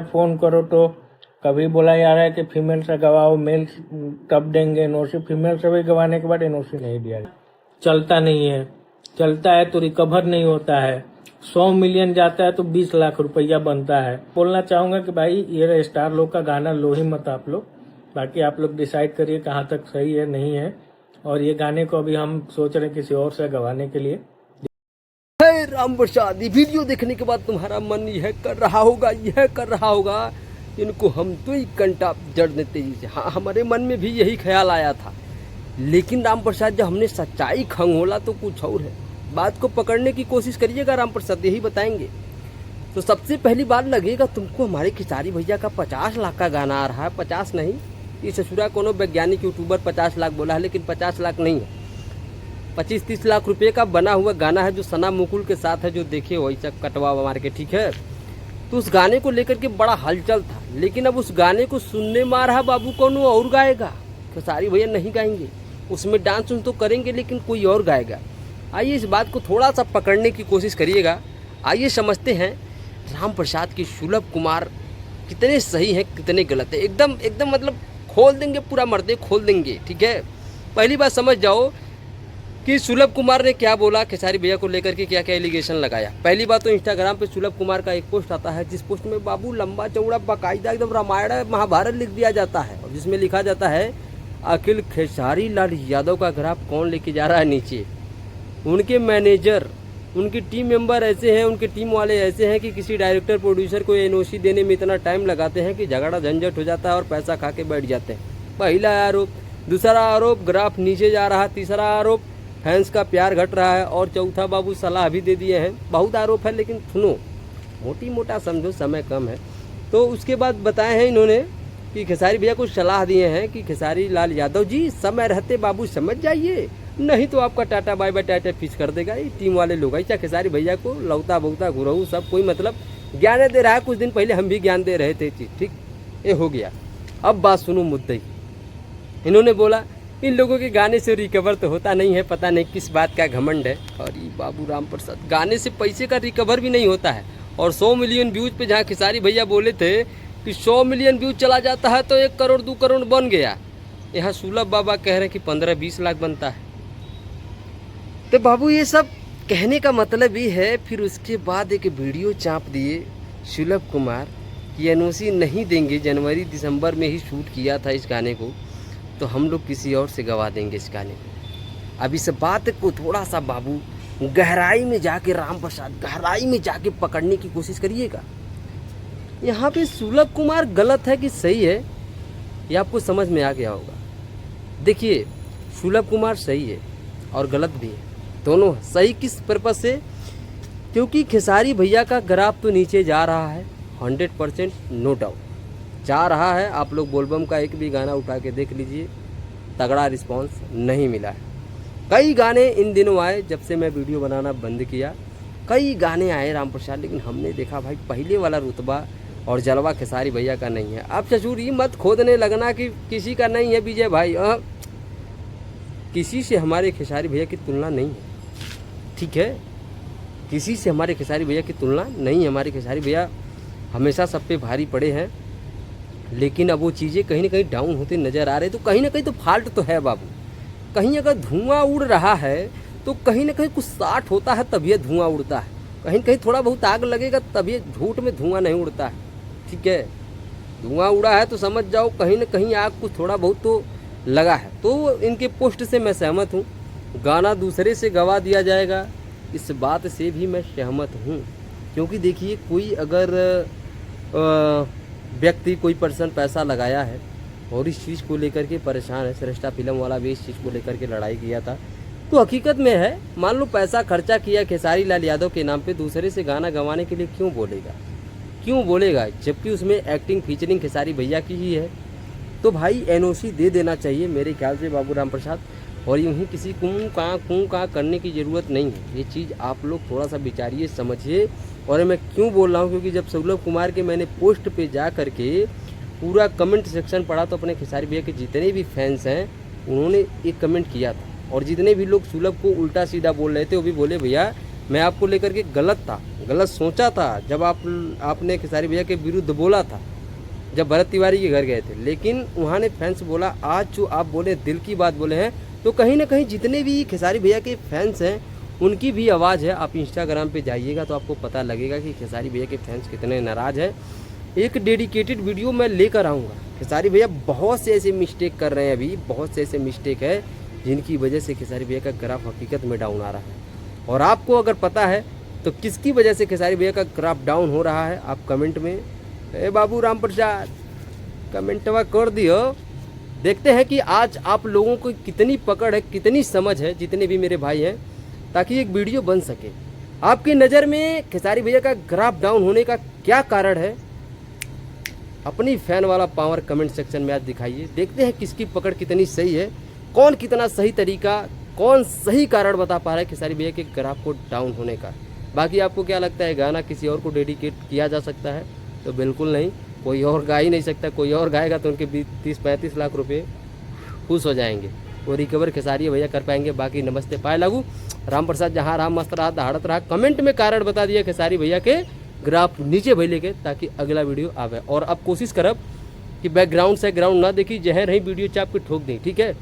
Phone करो तो कभी बोला जा रहा है कि फीमेल से गवाओ, मेल तब देंगे एनओसी, फीमेल से भी गवाने के बाद एनओसी नहीं दिया। चलता नहीं है, चलता है तो रिकवर नहीं होता है। 100 मिलियन जाता है तो 20 लाख रुपया बनता है। बोलना चाहूँगा कि भाई ये स्टार लोग का गाना लो ही मत आप लोग, बाकी आप लोग डिसाइड करिए कहाँ तक सही है नहीं है। और ये गाने को अभी हम सोच रहे हैं किसी और से गवाने के लिए। राम प्रसाद, ये वीडियो देखने के बाद तुम्हारा मन यह कर रहा होगा, इनको हम 2 घंटा जड़ देते तेजी से। हाँ, हमारे मन में भी यही ख्याल आया था, लेकिन राम प्रसाद जब हमने सच्चाई खंगोला तो कुछ और है। बात को पकड़ने की कोशिश करिएगा राम प्रसाद, यही बताएंगे। तो सबसे पहली बात लगेगा तुमको हमारे खिसारी भैया का 50 लाख का गाना आ रहा है। 50 नहीं, ये ससुरा कोनो वैज्ञानिक यूट्यूबर 50 लाख बोला है, लेकिन 50 लाख नहीं है, 25-30 लाख रुपए का बना हुआ गाना है जो सना मुकुल के साथ है, जो देखे वैसा कटवा मार के, ठीक है। तो उस गाने को लेकर के बड़ा हलचल था, लेकिन अब उस गाने को सुनने में आ रहा बाबू कौन और गाएगा, खिसारी भैया नहीं गाएंगे। उसमें डांस तो करेंगे लेकिन कोई और गाएगा। आइए इस बात को थोड़ा सा पकड़ने की कोशिश करिएगा। आइए समझते हैं राम प्रसाद की सुलभ कुमार कितने सही हैं कितने गलत है। एकदम मतलब खोल देंगे, पूरा मर्दे खोल देंगे, ठीक है। पहली बात समझ जाओ कि सुलभ कुमार ने क्या बोला, खेसारी भैया को लेकर के क्या क्या एलिगेशन लगाया। पहली बात तो इंस्टाग्राम पे सुलभ कुमार का एक पोस्ट आता है, जिस पोस्ट में बाबू लंबा चौड़ा बाकायदा एकदम रामायण महाभारत लिख दिया जाता है, और जिसमें लिखा जाता है आखिर खेसारी लाल यादव का ग्राफ कौन लेके जा रहा है नीचे। उनके मैनेजर, उनकी टीम मेंबर ऐसे हैं, उनके टीम वाले ऐसे हैं कि किसी डायरेक्टर प्रोड्यूसर को एनओसी देने में इतना टाइम लगाते हैं कि झगड़ा झंझट हो जाता है और पैसा खा के बैठ जाते हैं। पहला आरोप। दूसरा आरोप ग्राफ नीचे जा रहा है। तीसरा आरोप फैंस का प्यार घट रहा है। और चौथा बाबू सलाह भी दे दिए हैं। बहुत आरोप है, लेकिन सुनो, मोटी मोटा समझो, समय कम है। तो उसके बाद बताए हैं इन्होंने कि खेसारी भैया को सलाह दिए हैं कि खेसारी लाल यादव जी समय रहते बाबू समझ जाइए, नहीं तो आपका टाटा बाय बाय टाटा फिश कर देगा ये टीम वाले लोग। ऐसा खेसारी भैया को लौता बहुता घुरहू सब कोई मतलब ज्ञान दे रहा है। कुछ दिन पहले हम भी ज्ञान दे रहे थे, ठीक, ये हो गया। अब बात सुनो मुद्दे। इन्होंने बोला इन लोगों के गाने से रिकवर तो होता नहीं है, पता नहीं किस बात का घमंड है। और ये बाबू राम प्रसाद, गाने से पैसे का रिकवर भी नहीं होता है। और 100 मिलियन व्यूज पे जहाँ खेसारी भैया बोले थे कि 100 मिलियन व्यूज चला जाता है तो 1 करोड़ 2 करोड़ बन गया, यहाँ सुलभ बाबा कह रहे हैं कि 15-20 लाख बनता है। तो बाबू ये सब कहने का मतलब ये है। फिर उसके बाद एक वीडियो चाप दिए सुलभ कुमार कि एनओसी नहीं देंगे, जनवरी दिसंबर में ही शूट किया था इस गाने को, तो हम लोग किसी और से गवा देंगे इस गाने को। अब इस बात को थोड़ा सा बाबू गहराई में जाके, राम प्रसाद गहराई में जाके पकड़ने की कोशिश करिएगा। यहाँ पे सुलभ कुमार गलत है कि सही है, ये आपको समझ में आ गया होगा। देखिए, सुलभ कुमार सही है और गलत भी है, दोनों है। सही किस पर्पज से? क्योंकि खेसारी भैया का ग्राफ तो नीचे जा रहा है 100%, नो डाउट जा रहा है। आप लोग बोलबम का एक भी गाना उठा के देख लीजिए, तगड़ा रिस्पांस नहीं मिला है। कई गाने इन दिनों आए, जब से मैं वीडियो बनाना बंद किया कई गाने आए राम प्रसाद, लेकिन हमने देखा भाई पहले वाला रुतबा और जलवा खेसारी भैया का नहीं है। अब ससुर ये मत खोदने लगना कि किसी का नहीं है विजय भाई, किसी से हमारे खेसारी भैया की तुलना नहीं है, ठीक है। किसी से हमारे खेसारी भैया की तुलना नहीं है। हमारे खेसारी भैया हमेशा सब पे भारी पड़े हैं, लेकिन अब वो चीज़ें कहीं ना कहीं डाउन होते नज़र आ रहे। तो कहीं ना कहीं तो फॉल्ट तो है बाबू। कहीं अगर धुआं उड़ रहा है तो कहीं ना कहीं कुछ साठ होता है, तभी ये धुआं उड़ता है। कहीं कहीं थोड़ा बहुत आग लगेगा तभी झूठ में धुआं नहीं उड़ता है, ठीक है। धुआं उड़ा है तो समझ जाओ कहीं ना कहीं आग कुछ थोड़ा बहुत तो लगा है। तो इनके पोस्ट से मैं सहमत हूँ। गाना दूसरे से गवा दिया जाएगा, इस बात से भी मैं सहमत हूँ। क्योंकि देखिए, कोई अगर व्यक्ति, कोई पर्सन पैसा लगाया है और इस चीज़ को लेकर के परेशान है, श्रेष्ठा फिल्म वाला भी इस चीज़ को लेकर के लड़ाई किया था, तो हकीकत में है, मान लो पैसा खर्चा किया खेसारी लाल यादव के नाम पे, दूसरे से गाना गंवाने के लिए क्यों बोलेगा, जबकि उसमें एक्टिंग फीचरिंग खेसारी भैया की ही है। तो भाई एनओसी दे देना चाहिए मेरे ख्याल से बाबू राम प्रसाद। और यूँ ही किसी कूँ कहाँ करने की ज़रूरत नहीं है। ये चीज़ आप लोग थोड़ा सा विचारिए, समझिए। और मैं क्यों बोल रहा हूँ, क्योंकि जब सुलभ कुमार के मैंने पोस्ट पे जा करके पूरा कमेंट सेक्शन पढ़ा, तो अपने खेसारी भैया के जितने भी फैंस हैं उन्होंने एक कमेंट किया था। और जितने भी लोग सुलभ को उल्टा सीधा बोल रहे थे, वो भी बोले भैया मैं आपको लेकर के गलत था, गलत सोचा था जब आपने खेसारी भैया के विरुद्ध बोला था, जब भरत तिवारी के घर गए थे। लेकिन वहाँ ने फैंस बोला, आज जो आप बोले दिल की बात बोले हैं, तो कहीं ना कहीं जितने भी खेसारी भैया के फैंस हैं उनकी भी आवाज़ है। आप इंस्टाग्राम पे जाइएगा तो आपको पता लगेगा कि खेसारी भैया के फैंस कितने नाराज़ हैं। एक डेडिकेटेड वीडियो मैं लेकर आऊँगा। खेसारी भैया बहुत से ऐसे मिस्टेक कर रहे हैं, अभी बहुत से ऐसे मिस्टेक है जिनकी वजह से खेसारी भैया का ग्राफ हकीकत में डाउन आ रहा है। और आपको अगर पता है तो किसकी वजह से खेसारी भैया का ग्राफ डाउन हो रहा है, आप कमेंट में ए बाबू राम प्रसाद कमेंटवा कर दियो। देखते हैं कि आज आप लोगों को कितनी पकड़ है, कितनी समझ है, जितने भी मेरे भाई हैं, ताकि एक वीडियो बन सके। आपकी नज़र में खेसारी भैया का ग्राफ डाउन होने का क्या कारण है? अपनी फैन वाला पावर कमेंट सेक्शन में आज दिखाइए। देखते हैं किसकी पकड़ कितनी सही है, कौन कितना सही तरीका, कौन सही कारण बता पा रहा है खेसारी भैया के ग्राफ को डाउन होने का। बाकी आपको क्या लगता है, गाना किसी और को डेडिकेट किया जा सकता है? तो बिल्कुल नहीं, कोई और गा ही नहीं सकता। कोई और गाएगा तो उनके 30-35 लाख रुपए खुश हो जाएंगे, वो रिकवर खेसारी भैया कर पाएंगे। बाकी नमस्ते पाए लागू राम प्रसाद, जहाँ राम मस्त रहा दहाड़त रहा। कमेंट में कारण बता दिया खेसारी भैया के ग्राफ नीचे भैले के, ताकि अगला वीडियो आवे। और अब कोशिश करब कि बैकग्राउंड से ग्राउंड ना देखी, जहाँ रही वीडियो चाप के ठोक दी, ठीक है।